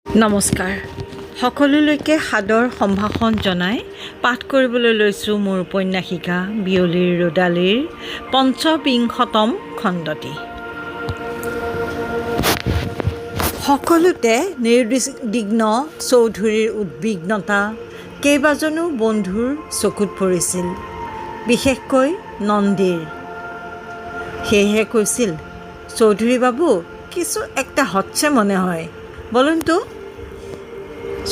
নমস্কাৰ সকলোলৈকে সাদৰ সম্ভাষণ জনাই পাঠ কৰিবলৈ লৈছোঁ মোৰ উপন্যাসিকা বিয়লিৰ ৰ'দালিৰ পঞ্চবিংশতম খণ্ডটি। সকলোতে নিৰুদ্বিগ্ন চৌধুৰীৰ উদ্বিগ্নতা কেইবাজনো বন্ধুৰ চকুত পৰিছিল, বিশেষকৈ নন্দীৰ। সেয়েহে কৈছিল, চৌধুৰী বাবু কিছু একটা হচ্ছে মনে হয়, বলুন তো।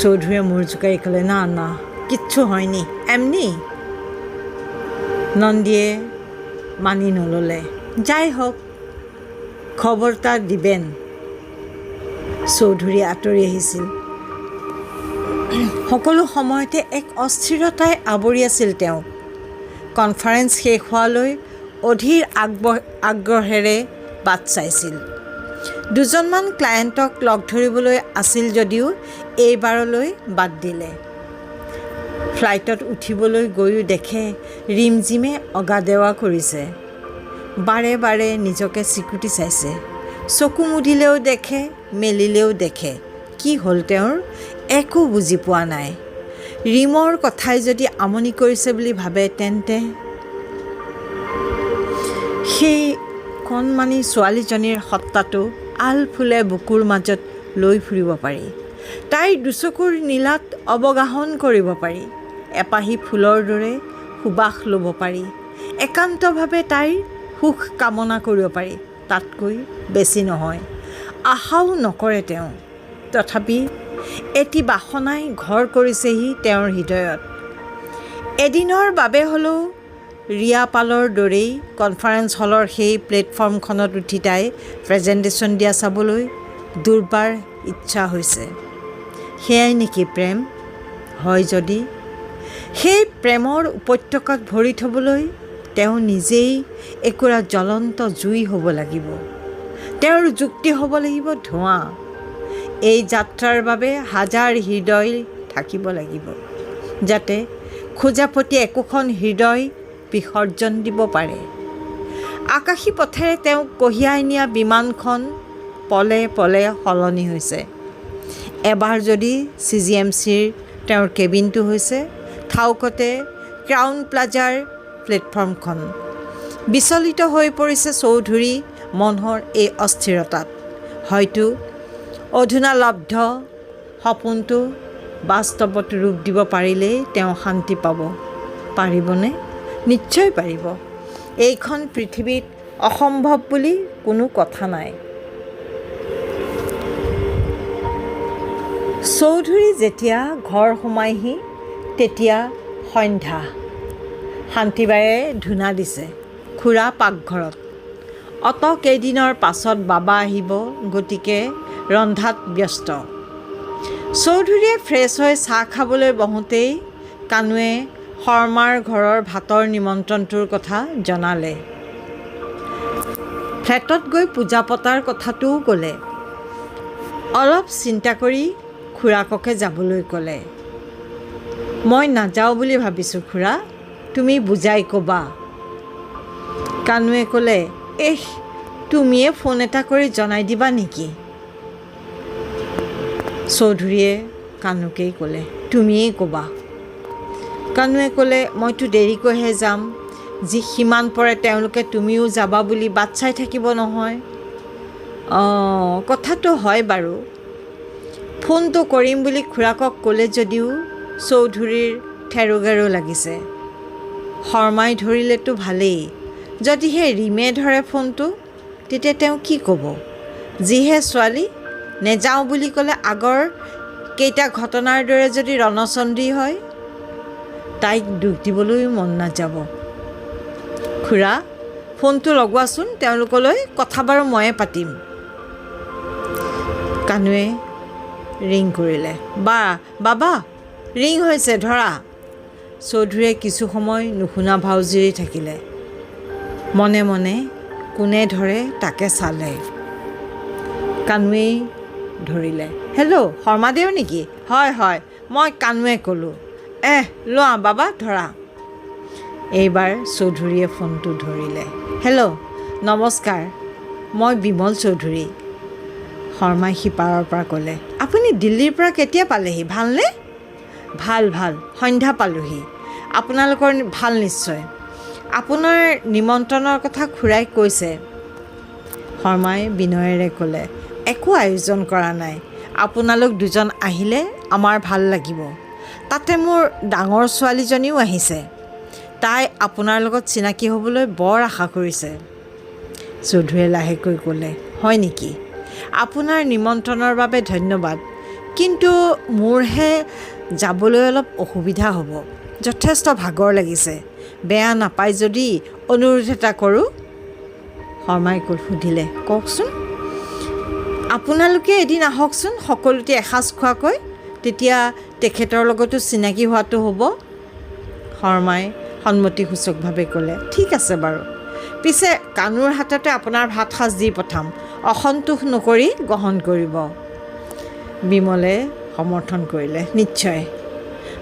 চৌধুৰীয়ে মূৰ জোকাৰি ক'লে, না না কিচ্ছু হয়নি, এমনি। নন্দীয়ে মানি নল'লে। যাই হোক, খবৰটা দিবেন। চৌধুৰী আঁতৰি আহিছিল। সকলো সময়তে এক অস্থিৰতাই আৱৰি আছিল তেওঁক। কনফাৰেন্স শেষ হোৱালৈ অধীৰ আগ্ৰহেৰে বাট চাইছিল। দুজনমান ক্লায়েণ্টক লগ ধৰিবলৈ আছিল যদিও এইবাৰলৈ বাদ দিলে। ফ্লাইটত উঠিবলৈ গৈও দেখে ৰিমজিমে অগাদেৱা কৰিছে। বাৰে বাৰে নিজকে চিকুটি চাইছে। চকু মুদিলেও দেখে, মেলিলেও দেখে। কি হ'ল তেওঁৰ একো বুজি পোৱা নাই। ৰিমৰ কথাই যদি আমনি কৰিছে বুলি ভাবে তেন্তে সেই কণমানি ছোৱালীজনীৰ সত্তাটো আলফুলে বুকুৰ মাজত লৈ ফুৰিব পাৰি। তাইৰ দুচকুৰ নীলাত অৱগাহন কৰিব পাৰি। এপাহি ফুলৰ দৰে সুবাস ল'ব পাৰি। একান্তভাৱে তাইৰ সুখ কামনা কৰিব পাৰি। তাতকৈ বেছি নহয়। আশাও নকৰে তেওঁ। তথাপি এটি বাসনাই ঘৰ কৰিছেহি তেওঁৰ হৃদয়ত। এদিনৰ বাবে হ'লেও ৰিয়া পালৰ দৰেই কনফাৰেন্স হলৰ সেই প্লেটফৰ্মখনত উঠি তাই প্ৰেজেণ্টেশ্যন দিয়া চাবলৈ দুৰ্বাৰ ইচ্ছা হৈছে। সেয়াই নেকি প্ৰেম? হয় যদি, সেই প্ৰেমৰ উপত্যকাত ভৰি থ'বলৈ তেওঁ নিজেই একুৰা জ্বলন্ত জুই হ'ব লাগিব। তেওঁৰ যুক্তি হ'ব লাগিব ধোঁৱা। এই যাত্ৰাৰ বাবে হাজাৰ হৃদয় থাকিব লাগিব, যাতে খোজাপতি একোখন হৃদয় বিসৰ্জন দিব পাৰে। আকাশী পথেৰে তেওঁক কঢ়িয়াই নিয়া বিমানখন পলে পলে সলনি হৈছে। এবাৰ যদি CGMCৰ তেওঁৰ কেবিনটো হৈছে, ঠাউকতে ক্ৰাউন প্লাজাৰ প্লেটফৰ্মখন। বিচলিত হৈ পৰিছে চৌধুৰী মনৰ এই অস্থিৰতাত। হয়তো অধুনালব্ধ সপোনটো বাস্তৱত ৰূপ দিব পাৰিলেই তেওঁ শান্তি পাব। পাৰিবনে? নিশ্চয় পাৰিব। এইখন পৃথিৱীত অসম্ভৱ বুলি কোনো কথা নাই। চৌধুৰী যেতিয়া ঘৰ সোমাইহি তেতিয়া সন্ধ্যা। শান্তিবায়ে ধূনা দিছে। খুৰা পাকঘৰত। অত কেইদিনৰ পাছত বাবা আহিব, গতিকে ৰন্ধাত ব্যস্ত। চৌধুৰীয়ে ফ্ৰেছ হৈ চাহ খাবলৈ বহোঁতেই কানুৱে শৰ্মাৰ ঘৰৰ ভাতৰ নিমন্ত্ৰণটোৰ কথা জনালে। ফ্লেটত গৈ পূজা পতাৰ কথাটোও ক'লে। অলপ চিন্তা কৰি খুৰাককে যাবলৈ ক'লে। মই নাযাওঁ বুলি ভাবিছোঁ খুৰা, তুমি বুজাই ক'বা। কানুৱে ক'লে, তুমিয়ে ফোন এটা কৰি জনাই দিবা নেকি? চৌধুৰীয়ে কানুকেই ক'লে, তুমিয়েই ক'বা। কানুৱে ক'লে, মইতো দেৰিকৈহে যাম। যি সিমান পৰে তেওঁলোকে তুমিও যাবা বুলি বাট চাই থাকিব নহয়। কথাটো হয় বাৰু। ফোনটো কৰিম বুলি খুৰাকক ক'লে যদিও চৌধুৰীৰ ঠেৰুগেৰু লাগিছে। শৰ্মাই ধৰিলেতো ভালেই। যদিহে ৰিমে ধৰে ফোনটো, তেতিয়া তেওঁ কি ক'ব? যিহে ছোৱালী, নেযাওঁ বুলি ক'লে আগৰ কেইটা ঘটনাৰ দৰে যদি ৰণচণ্ডী হয়, তাইক দুখ দিবলৈও মন নাযাব। খুৰা, ফোনটো লগোৱাচোন তেওঁলোকলৈ, কথা বাৰু ময়ে পাতিম। কানুৱে ৰিং কৰিলে। বাবা, ৰিং হৈছে, ধৰা। চৌধুৰীয়ে কিছু সময় নুশুনা ভাওজুৰি থাকিলে। মনে মনে কোনে ধৰে তাকে চালে। কানুৱেই ধৰিলে। হেল্ল', শৰ্মাদেউ নেকি? হয়, মই কানুৱে ক'লোঁ। লোৱা বাবা, ধৰা। এইবাৰ চৌধুৰীয়ে ফোনটো ধৰিলে। হেল্ল', নমস্কাৰ, মই বিমল চৌধুৰী। শৰ্মাই সিপাৰৰ পৰা ক'লে, আপুনি দিল্লীৰ পৰা কেতিয়া পালেহি? ভালনে? ভাল ভাল, সন্ধ্যা পালোহি। আপোনালোকৰ ভাল নিশ্চয়। আপোনাৰ নিমন্ত্ৰণৰ কথা খুৰাই কৈছে। শৰ্মাই বিনয়েৰে ক'লে, একো আয়োজন কৰা নাই। আপোনালোক দুজন আহিলে আমাৰ ভাল লাগিব। তাতে মোৰ ডাঙৰ ছোৱালীজনীও আহিছে। তাই আপোনাৰ লগত চিনাকি হ'বলৈ বৰ আশা কৰিছে। চৌধুৰীয়ে লাহেকৈ ক'লে, হয় নেকি? আপোনাৰ নিমন্ত্ৰণৰ বাবে ধন্যবাদ, কিন্তু মোৰহে যাবলৈ অলপ অসুবিধা হ'ব। যথেষ্ট ভাগৰ লাগিছে। বেয়া নাপায় যদি অনুৰোধ এটা কৰোঁ। শৰ্মাই সুধিলে, কওকচোন। আপোনালোকে এদিন আহকচোন, সকলোতে এসাঁজ খোৱাকৈ। তেতিয়া তেখেতৰ লগতো চিনাকি হোৱাটো হ'ব। শৰ্মাই সন্মতিসূচকভাৱে ক'লে, ঠিক আছে বাৰু। পিছে কানুৰ হাততে আপোনাৰ ভাত সাজ দি পঠাম। অসন্তোষ নকৰি গ্ৰহণ কৰিব। বিমলে সমৰ্থন কৰিলে, নিশ্চয়।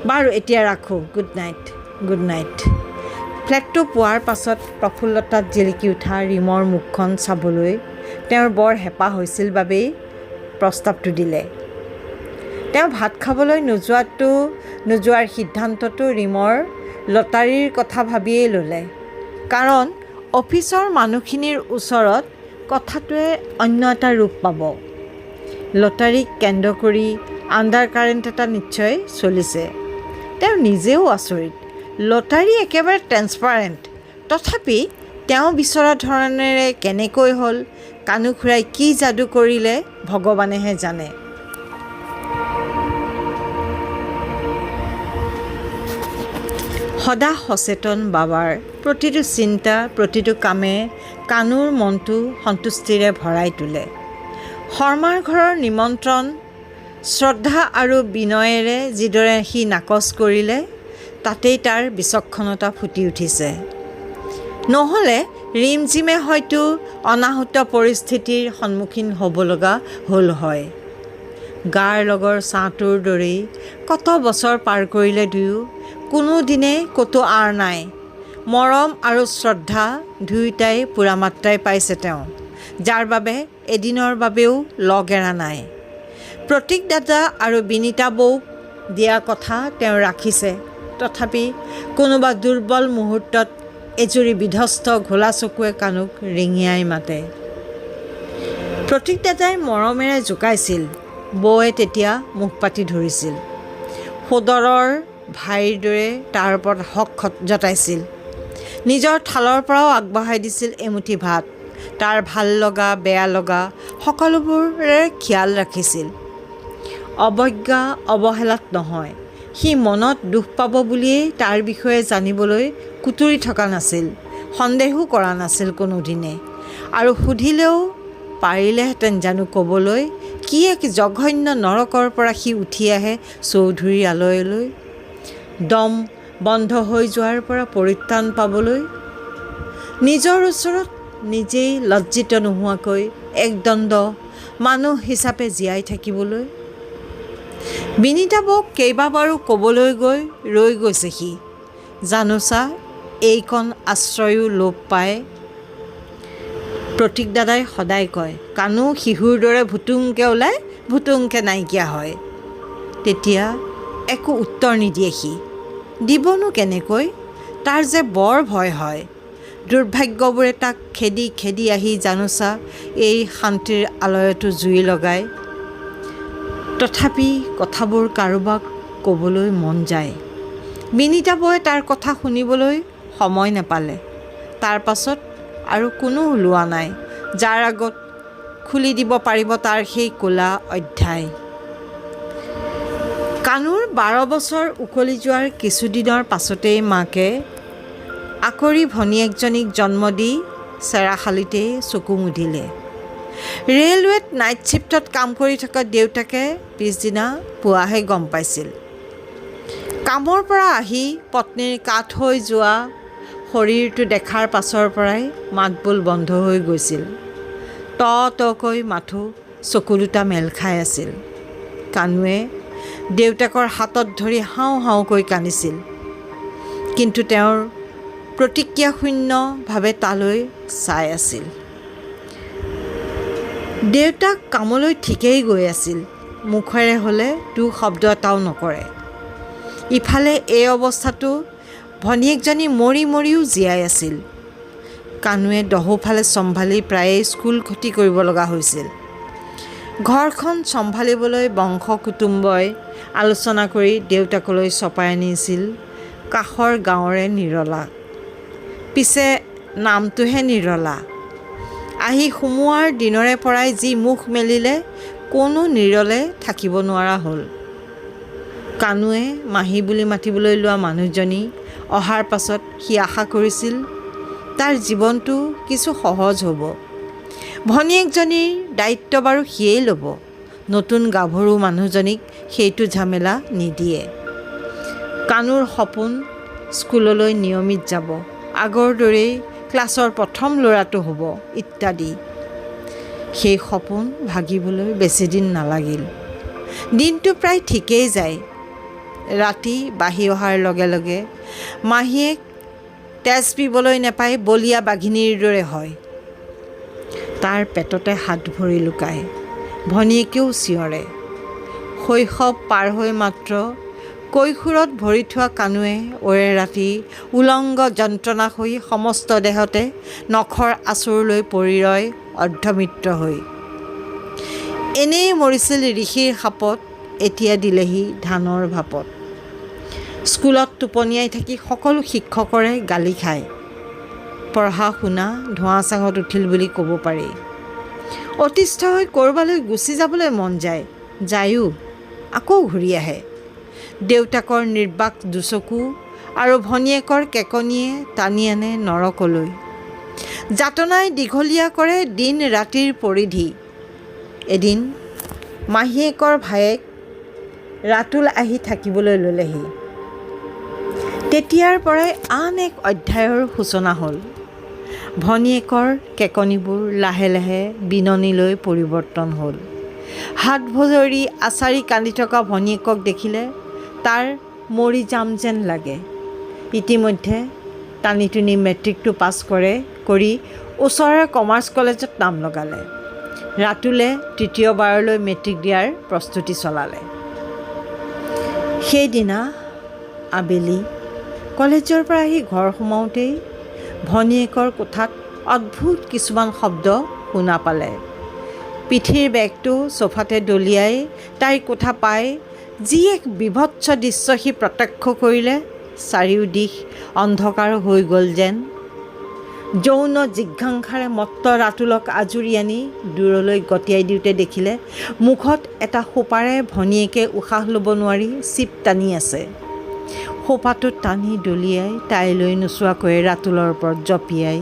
বাৰু এতিয়া ৰাখোঁ। Good night. Good night. ফ্লেটটো পোৱাৰ পাছত প্ৰফুল্লতাত জিলিকি উঠা ৰীমৰ মুখখন চাবলৈ তেওঁৰ বৰ হেঁপাহ হৈছিল বাবেই প্ৰস্তাৱটো দিলে। তেওঁ ভাত খাবলৈ নোযোৱাৰ সিদ্ধান্তটো ৰীমৰ লটাৰীৰ কথা ভাবিয়েই ল'লে। কাৰণ অফিচৰ মানুহখিনিৰ ওচৰত কথাটোৱে অন্য এটা ৰূপ পাব। লটাৰীক কেন্দ্ৰ কৰি আণ্ডাৰ কাৰেণ্ট এটা নিশ্চয় চলিছে। তেওঁ নিজেও আচৰিত। লটাৰী একেবাৰে ট্ৰেন্সপাৰেণ্ট। তথাপি তেওঁ বিচৰা ধৰণেৰে কেনেকৈ হ'ল, কানু খুৰাই কি যাদু কৰিলে ভগৱানেহে জানে। সদা সচেতন বাবাৰ প্ৰতিটো চিন্তা, প্ৰতিটো কামে কানুৰ মনটো সন্তুষ্টিৰে ভৰাই তোলে। শৰ্মাৰ ঘৰৰ নিমন্ত্ৰণ শ্ৰদ্ধা আৰু বিনয়েৰে যিদৰে সি নাকচ কৰিলে, তাতেই তাৰ বিচক্ষণতা ফুটি উঠিছে। নহ'লে ৰিমঝিমে হয়তো অনাহুত পৰিস্থিতিৰ সন্মুখীন হ'ব লগা হ'ল হয়। গাৰ লগৰ ছাঁটোৰ দৰেই কত বছৰ পাৰ কৰিলে দুয়ো, কোনো দিনে ক'তো আৰ নাই। মৰম আৰু শ্ৰদ্ধা দুয়োটাই পূৰা মাত্ৰাই পাইছে তেওঁ, যাৰ বাবে এদিনৰ বাবেও লগ এৰা নাই। প্ৰতীক দাদা আৰু বিনীতা বৌক দিয়া কথা তেওঁ ৰাখিছে। তথাপি কোনোবা দুৰ্বল মুহূৰ্তত এজুৰি বিধ্বস্ত ঘোলা চকুৱে কানুক ৰিঙিয়াই মাতে। প্ৰতীক দাদাই মৰমেৰে জোকাইছিল। বৌৱে তেতিয়া মুখ পাতি ধৰিছিল। সদৰৰ ভাইৰ দৰে তাৰ ওপৰত হক জতাইছিল। নিজৰ থালৰ পৰাও আগবঢ়াই দিছিল এমুঠি ভাত। তাৰ ভাল লগা বেয়া লগা সকলোবোৰে খিয়াল ৰাখিছিল। অৱজ্ঞা অৱহেলাত নহয়। সি মনত দুখ পাব বুলিয়েই তাৰ বিষয়ে জানিবলৈ কুটুৰি থকা নাছিল, সন্দেহো কৰা নাছিল কোনোদিনে। আৰু সুধিলেও পাৰিলেহেঁতেন জানো ক'বলৈ, কি এক জঘন্য নৰকৰ পৰা সি উঠি আহে চৌধুৰীৰ আলয়লৈ, দম বন্ধ হৈ যোৱাৰ পৰা পৰিত্ৰাণ পাবলৈ, নিজৰ ওচৰত নিজেই লজ্জিত নোহোৱাকৈ একদণ্ড মানুহ হিচাপে জীয়াই থাকিবলৈ। বিনীতা বৌক কেইবাবাৰো ক'বলৈ গৈ ৰৈ গৈছে সি। জানোচা, এইকণ আশ্ৰয়ো লোপ পায়। প্ৰতীক দাদাই সদায় কয়, কানু শিশুৰ দৰে ভুতুংকৈ ওলাই ভুতুংকৈ নাইকিয়া হয়। তেতিয়া একো উত্তৰ নিদিয়ে সি। দিবনো কেনেকৈ? তাৰ যে বৰ ভয় হয়। দুৰ্ভাগ্যবোৰে তাক খেদি খেদি আহি জানোচা এই শান্তিৰ আলয়তো জুই লগায়। তথাপি কথাবোৰ কাৰোবাক ক'বলৈ মন যায়। বিনীতা বৌয়ে তাৰ কথা শুনিবলৈ সময় নাপালে। তাৰ পাছত আৰু কোনো ওলোৱা নাই, যাৰ আগত খুলি দিব পাৰিব তাৰ সেই ক'লা অধ্যায়। কানুৰ 12 বছৰ উকলি যোৱাৰ কিছুদিনৰ পাছতেই মাকে আকৰি ভনীয়েকজনীক জন্ম দি চেৰাশালিতেই চকু মুদিলে। ৰেলৱেত নাইট শ্বিফ্টত কাম কৰি থকা দেউতাকে পিছদিনা পুৱাহে গম পাইছিল। কামৰ পৰা আহি পত্নীৰ কাঠ হৈ যোৱা শৰীৰটো দেখাৰ পাছৰ পৰাই মাতবোল বন্ধ হৈ গৈছিল। তকৈ মাথো চকু দুটা মেল খাই আছিল। কানুৱে দেউতাকৰ হাতত ধৰি হাও হাওকৈ কান্দিছিল। কিন্তু তেওঁৰ প্ৰতিক্ৰিয়াশূন্যভাৱে তালৈ চাই আছিল। দেউতাক কামলৈ ঠিকেই গৈ আছিল, মুখেৰে হ'লে টু শব্দ এটাও নকৰে। ইফালে এই অৱস্থাটো ভনীয়েকজনী মৰি মৰিও জীয়াই আছিল। কানুৱে দহোফালে চম্ভালি প্ৰায়ে স্কুল ক্ষতি কৰিব লগা হৈছিল। ঘৰখন চম্ভালিবলৈ বংশ কুটুম্বই আলোচনা কৰি দেউতাকলৈ চপাই আনিছিল কাষৰ গাঁৱৰে নিৰলা। পিছে নামটোহে নিৰলা। আহি সোমোৱাৰ দিনৰে পৰাই যি মুখ মেলিলে কোনো নিৰলে থাকিব নোৱাৰা হ'ল। কানুৱে মাহী বুলি মাতিবলৈ লোৱা মানুহজনী অহাৰ পাছত সি আশা কৰিছিল তাৰ জীৱনটো কিছু সহজ হ'ব। ভনীয়েকজনীৰ দায়িত্ব বাৰু সিয়েই ল'ব। নতুন গাভৰু মানুহজনীক সেইটো ঝামেলা নিদিয়ে। কানুৰ সপোন স্কুললৈ নিয়মিত যাব, আগৰ দৰেই ক্লাছৰ প্ৰথম ল'ৰাটো হ'ব ইত্যাদি। সেই সপোন ভাগিবলৈ বেছিদিন নালাগিল। দিনটো প্ৰায় ঠিকেই যায়। ৰাতি বাঢ়ি অহাৰ লগে লগে মাহীয়েক তেজ পিবলৈ নেপাই বলীয়া বাঘিনীৰ দৰে হয়। তাৰ পেটতে হাত ভৰি লুকায়। ভনীয়েকেও চিঞৰে। শৈশৱ পাৰ হৈ মাত্ৰ কৈশোৰত ভৰি থোৱা কানুৱে ওৰে ৰাতি উলংগ যন্ত্ৰণা হৈ সমস্ত দেহতে নখৰ আঁচোৰ লৈ পৰি ৰয় অৰ্ধমৃত হৈ। এনেই মৰিছিল ঋষিৰ সাপত, এতিয়া দিলেহি ধানৰ ভাপত। স্কুলত টোপনিয়াই থাকি সকলো শিক্ষকৰে গালি খায়। পঢ়া শুনা ধোঁৱা চাঙত উঠিল বুলি ক'ব পাৰি। অতিষ্ঠ হৈ ক'ৰবালৈ গুচি যাবলৈ মন যায়, যায়ো আকৌ ঘূৰি আহে। দেউতাকৰ নিৰ্বাক দুচকু আৰু ভনীয়েকৰ কেকনিয়ে টানি আনে নৰকলৈ। যাতনাই দীঘলীয়া কৰে দিন ৰাতিৰ পৰিধি। এদিন মাহীয়েকৰ ভায়েক ৰাতুল আহি থাকিবলৈ ল'লেহি। তেতিয়াৰ পৰাই আন এক অধ্যায়ৰ সূচনা হ'ল। ভনীয়েকৰ কেকনিবোৰ লাহে লাহে বিননিলৈ পৰিৱৰ্তন হ'ল। হাত ভৰি আচাৰি কান্দি থকা ভনীয়েকক দেখিলে তাৰ মৰি যাম যেন লাগে। ইতিমধ্যে টানি টুনি মেট্ৰিকটো পাছ কৰি ওচৰৰে কমাৰ্চ কলেজত নাম লগালে। ৰাতুলে তৃতীয়বাৰলৈ মেট্ৰিক দিয়াৰ প্ৰস্তুতি চলালে। সেইদিনা আবেলি কলেজৰ পৰা আহি ঘৰ সোমাওঁতেই ভনীয়েকৰ কোঠাত অদ্ভুত কিছুমান শব্দ শুনা পালে। পিঠিৰ বেগটো চোফাতে দলিয়াই তাইৰ কোঠা পাই যি এক বিভৎস দৃশ্য সি প্ৰত্যক্ষ কৰিলে, চাৰিওদিশ অন্ধকাৰ হৈ গ'ল যেন। যৌন জিঘাংসাৰে মত্ত ৰাতুলক আজুৰি আনি দূৰলৈ গতিয়াই দিওঁতে দেখিলে মুখত এটা সোপাৰে ভনীয়েকে উশাহ ল'ব নোৱাৰি চিপ টানি আছে। সোপাটো টানি দলিয়াই তাইলৈ নোচোৱাকৈ ৰাতুলৰ ওপৰত জঁপিয়াই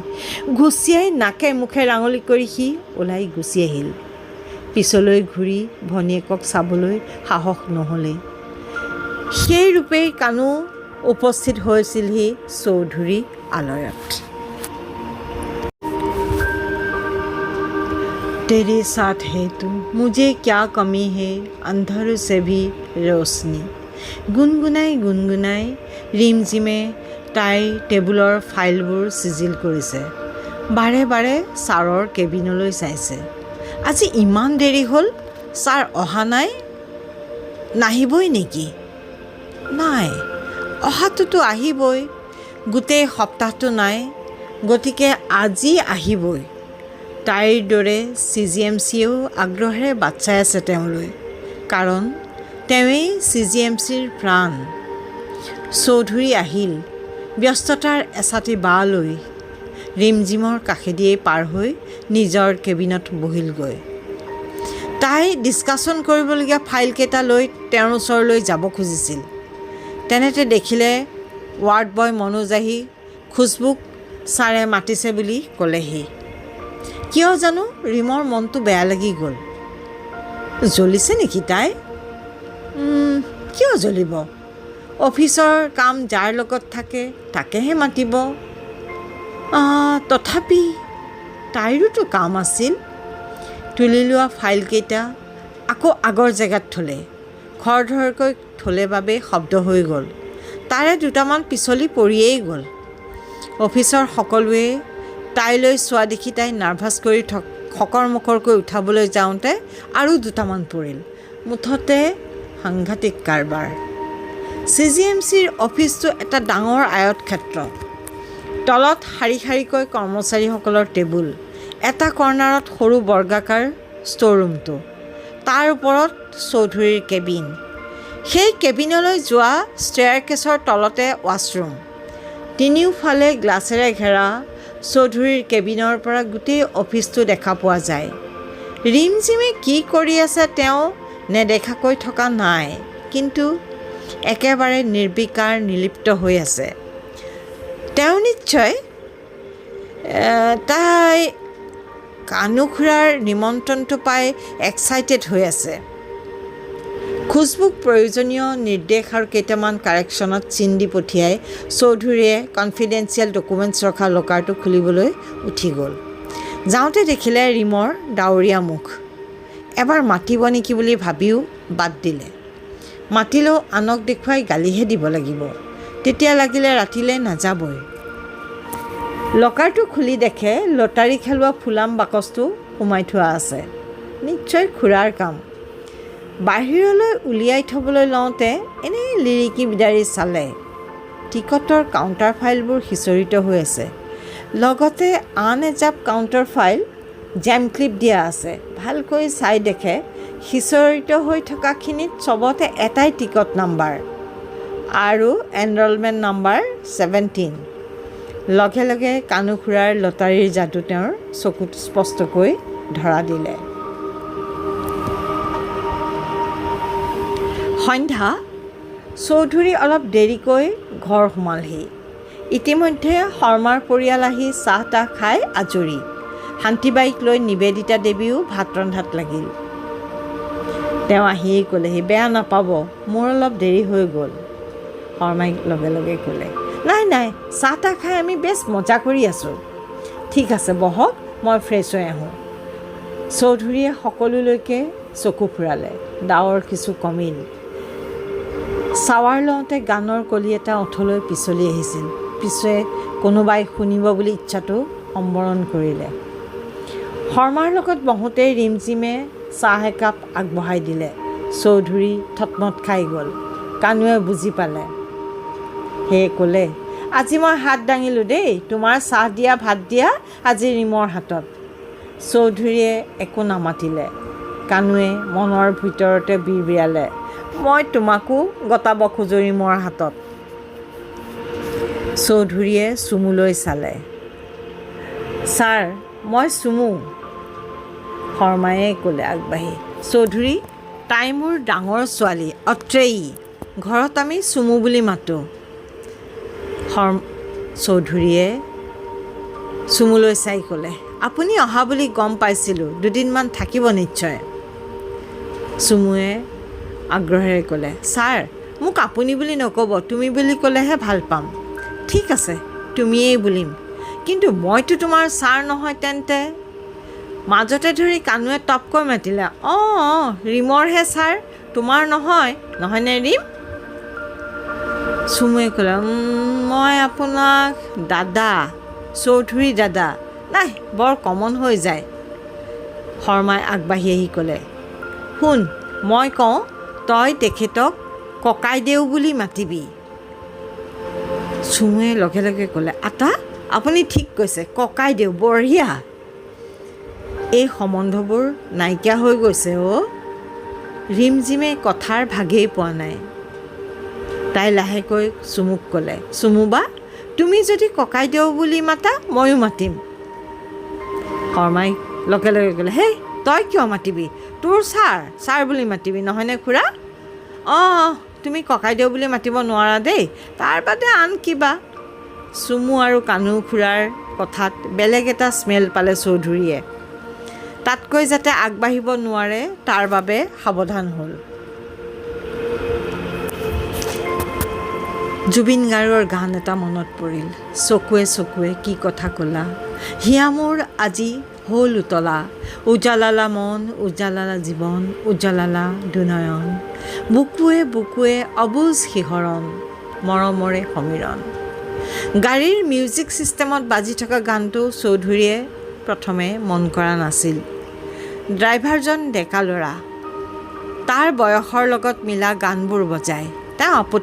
ঘুচিয়াই নাকে মুখে ৰাঙলি কৰি সি ওলাই গুচি আহিল। পিছলৈ ঘূৰি ভনীয়েকক চাবলৈ সাহস নহ'লে। সেই ৰূপেই কানু উপস্থিত হৈছিলহি চৌধুৰী আলয়ত। तेरे साथ है तू, मुझे क्या कमी है, अंधर से भी रोशनी। গুণগুণাই ৰিমজিমে তাইৰ টেবুলৰ ফাইলবোৰ চিজিল কৰিছে। বাৰে বাৰে ছাৰৰ কেবিনলৈ চাইছে। আজি ইমান দেৰি হ'ল, ছাৰ অহা নাই? নাহিবই নেকি? নাই, অহাটোতো আহিবই। গোটেই সপ্তাহটো নাই, গতিকে আজি আহিবই। তাইৰ দৰে CGMCয়েও আগ্ৰহেৰে বাট চাই আছে তেওঁলৈ, কাৰণ তেওঁৱেই CGMCৰ প্ৰাণ। চৌধুৰী আহিল ব্যস্ততাৰ এচাটি বা লৈ। ৰিমজিমৰ কাষেদিয়েই পাৰ হৈ নিজৰ কেবিনত বহিলগৈ। তাই ডিছকাশ্যন কৰিবলগীয়া ফাইলকেইটা লৈ তেওঁৰ ওচৰলৈ যাব খুজিছিল। তেনেতে দেখিলে ৱাৰ্ড বয় মনোজ আহি খুচবুক ছাৰে মাতিছে বুলি ক'লেহি। কিয় জানো ৰিমৰ মনটো বেয়া লাগি গ'ল। জ্বলিছে নেকি তাই? কিয় জ্বলিব? অফিচৰ কাম যাৰ লগত থাকে তাকেহে মাতিব। তথাপি তাইৰোতো কাম আছিল। তুলি লোৱা ফাইলকেইটা আকৌ আগৰ জেগাত থ'লে। খৰধৰকৈ থ'লে বাবে শব্দ হৈ গ'ল। তাৰে দুটামান পিছলি পৰিয়েই গ'ল। অফিচৰ সকলোৱে তাইলৈ চোৱা দেখি তাই নাৰ্ভাছ কৰি খকৰ মকৰকৈ উঠাবলৈ যাওঁতে আৰু দুটামান পৰিল। মুঠতে সাংঘাতিক কাৰবাৰ। CGMCৰ অফিচটো এটা ডাঙৰ আয়তক্ষেত্ৰ। তলত শাৰী শাৰীকৈ কৰ্মচাৰীসকলৰ টেবুল, এটা কৰ্ণাৰত সৰু বৰ্গাকাৰ ষ্ট'ৰৰুমটো, তাৰ ওপৰত চৌধুৰীৰ কেবিন। সেই কেবিনলৈ যোৱা ষ্টেয়াৰকেছৰ তলতে ৱাছৰুম। তিনিওফালে গ্লাছেৰে ঘেৰা চৌধুৰীৰ কেবিনৰ পৰা গোটেই অফিচটো দেখা পোৱা যায়। ৰিমঝিমে কি কৰি আছে তেওঁ নেদেখাকৈ থকা নাই, কিন্তু একেবাৰে নিৰ্বিকাৰ নিলিপ্ত হৈ আছে। তেওঁ নিশ্চয় তাই কানুখুৰাৰ নিমন্ত্ৰণটো পাই এক্সাইটেড হৈ আছে। খুচবুক প্ৰয়োজনীয় নিৰ্দেশ আৰু কেইটামান কাৰেকশ্যনত চিন দি পঠিয়াই চৌধুৰীয়ে কনফিডেঞ্চিয়েল ডকুমেণ্টছ ৰখা লকাৰটো খুলিবলৈ উঠি গ'ল। যাওঁতে দেখিলে ৰীমৰ ডাৱৰীয়া মুখ। এবাৰ মাতিব নেকি বুলি ভাবিও বাদ দিলে। মাতিলেও আনক দেখুৱাই গালিহে দিব লাগিব, তেতিয়া লাগিলে ৰাতিলৈ নাযাবই। লকাৰটো খুলি দেখে লটাৰী খেলোৱা ফুলাম বাকচটো সোমাই থোৱা আছে। নিশ্চয় খুৰাৰ কাম। বাহিৰলৈ উলিয়াই থ'বলৈ লওঁতে এনেই লিৰিকি বিদাৰি চালে। টিকটৰ কাউণ্টাৰ ফাইলবোৰ সিঁচৰিত হৈ আছে। লগতে আন এজাপ কাউণ্টাৰ ফাইল জেম ক্লিপ দিয়া আছে। ভালকৈ চাই দেখে সিঁচৰিত হৈ থকাখিনিত চবতে এটাই টিকট নাম্বাৰ আৰু এনৰলমেণ্ট নাম্বাৰ 17। লগে লগে কানুখুৰাৰ লটাৰীৰ যাদু তেওঁৰ চকুত স্পষ্টকৈ ধৰা দিলে। সন্ধ্যা। চৌধুৰী অলপ দেৰিকৈ ঘৰ সোমালহি। ইতিমধ্যে শৰ্মাৰ পৰিয়াল আহি চাহ তাহ খাই আজৰি। শান্তিবাৰীক লৈ নিবেদিতা দেৱীও ভাত ৰন্ধাত লাগিল। তেওঁ আহিয়েই ক'লেহি, বেয়া নাপাব, মোৰ অলপ দেৰি হৈ গ'ল। শৰ্মাই লগে লগে ক'লে, নাই নাই, চাহ তাহ খাই আমি বেছ মজা কৰি আছোঁ। ঠিক আছে বহক, মই ফ্ৰেছ হৈ আহোঁ। চৌধুৰীয়ে সকলোলৈকে চকু ফুৰালে। ডাৱৰ কিছু কমিল। চাৱাৰ লওঁতে গানৰ কলি এটা ওঠলৈ পিছলি আহিছিল। পিছে কোনোবাই শুনিব বুলি ইচ্ছাটো সম্বৰণ কৰিলে। শৰ্মাৰ লগত বহোঁতেই ৰিমঝিমে চাহ একাপ আগবঢ়াই দিলে। চৌধুৰী থতমত খাই গ'ল। কানুৱে বুজি পালে। সেয়ে ক'লে, আজি মই হাত দাঙিলোঁ দেই, তোমাৰ চাহ দিয়া ভাত দিয়া আজি ৰিমৰ হাতত। চৌধুৰীয়ে একো নামাতিলে। কানুৱে মনৰ ভিতৰতে বিৰবিৰালে, মই তোমাকো গতাব খোজো ৰিমৰ হাতত। চৌধুৰীয়ে চুমুলৈ চালে। ছাৰ, মই চুমু। শৰ্মায়ে ক'লে আগবাঢ়ি, চৌধুৰী, তাই মোৰ ডাঙৰ ছোৱালী অত্ৰেয়ী। ঘৰত আমি চুমু বুলি মাতোঁ। চৌধুৰীয়ে চুমুলৈ চাই ক'লে, আপুনি অহা বুলি গম পাইছিলোঁ, দুদিনমান থাকিব নিশ্চয়। চুমুৱে আগ্ৰহেৰে ক'লে, ছাৰ, মোক আপুনি বুলি নক'ব, তুমি বুলি ক'লেহে ভাল পাম। ঠিক আছে, তুমিয়েই বুলিম, কিন্তু মইতো তোমাৰ ছাৰ নহয় তেন্তে। মাজতে ধৰি কানুৱে টপকৈ মাতিলে, অঁ ৰিমৰহে ছাৰ, তোমাৰ নহয়, নহয়নে ৰিম? চুমুৱে ক'লে, মই আপোনাক দাদা, চৌধুৰী দাদা। নাই, বৰ কমন হৈ যায়। শৰ্মাই আগবাঢ়ি আহি ক'লে, শুন, মই কওঁ তই তেখেতক ককাইদেউ বুলি মাতিবি। চুমুৱে লগে লগে ক'লে, আতা, আপুনি ঠিক কৈছে, ককাইদেউ, বঢ়িয়া। এই সম্বন্ধবোৰ নাইকিয়া হৈ গৈছে অ'। ৰিমঝিমে কথাৰ ভাগেই পোৱা নাই। তাই লাহেকৈ চুমুক ক'লে, চুমুবা, তুমি যদি ককাইদেউ বুলি মাতা ময়ো মাতিম। শৰ্মাই লগে লগে ক'লে, হেই তই কিয় মাতিবি, তোৰ ছাৰ বুলি মাতিবি, নহয়নে খুৰা? অঁ, তুমি ককাইদেউ বুলি মাতিব নোৱাৰা দেই, তাৰ বাদে আন কিবা। চুমু আৰু কানু খুৰাৰ কথাত বেলেগ এটা স্মেল পালে চৌধুৰীয়ে। তাতকৈ যাতে আগবাঢ়িব নোৱাৰে তাৰ বাবে সাৱধান হ'ল। জুবিন গাৰ্গৰ গান এটা মনত পৰিল, চকুৱে চকুৱে কি কথা ক'লা, হিয়া মোৰ আজি হ'ল উতলা, উজালালা মন, উজালালা জীৱন, উজালালা দুনয়ন, বুকুৱে বুকুৱে অবুজ শিহৰণ, মৰমৰে সমীৰণ। গাড়ীৰ মিউজিক ছিষ্টেমত বাজি থকা গানটো চৌধুৰীয়ে প্ৰথমে মন কৰা নাছিল। ড্ৰাইভাৰজন ডেকা ল'ৰা। তাৰ বয়সৰ লগত মিলা গানবোৰ বজায়। তেওঁ আপত্তি